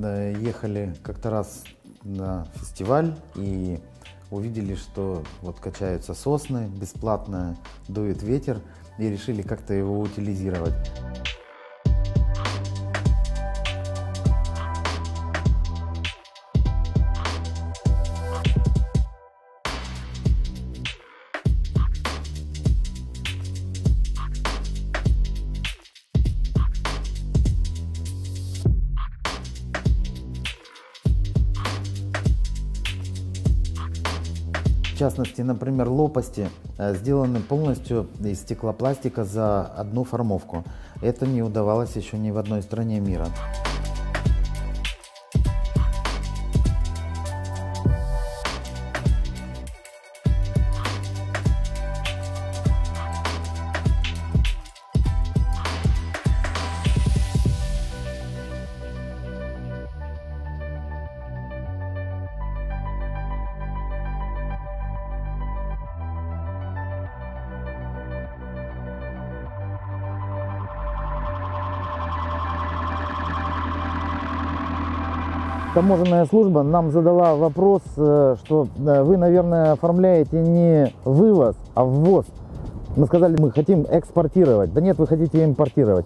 ехали как-то раз на фестиваль и увидели, что вот качаются сосны, бесплатно дует ветер, и решили как-то его утилизировать. В частности, например, лопасти сделаны полностью из стеклопластика за одну формовку. Это не удавалось еще ни в одной стране мира. Таможенная служба нам задала вопрос, что вы, наверное, оформляете не вывоз, а ввоз. Мы сказали, мы хотим экспортировать. Да нет, вы хотите импортировать.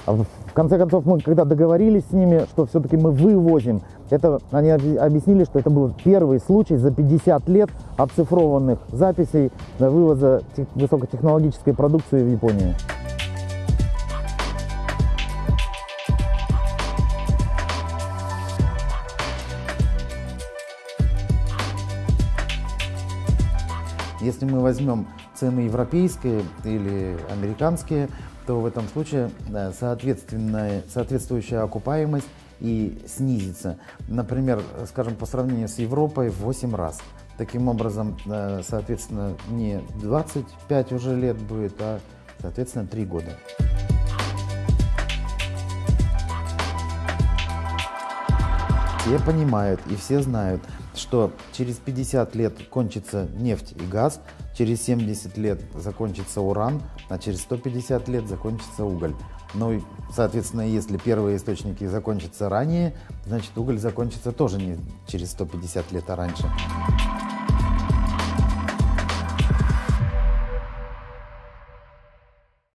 В конце концов, мы когда договорились с ними, что все-таки мы вывозим, они объяснили, что это был первый случай за 50 лет оцифрованных записей вывоза высокотехнологической продукции в Японию. Если мы возьмем цены европейские или американские, то в этом случае соответствующая окупаемость и снизится. Например, скажем, по сравнению с Европой в 8 раз. Таким образом, соответственно, не 25 уже лет будет, а, соответственно, 3 года. Все понимают и все знают, что через 50 лет кончится нефть и газ, через 70 лет закончится уран, а через 150 лет закончится уголь. Ну и, соответственно, если первые источники закончатся ранее, значит уголь закончится тоже не через 150 лет, а раньше.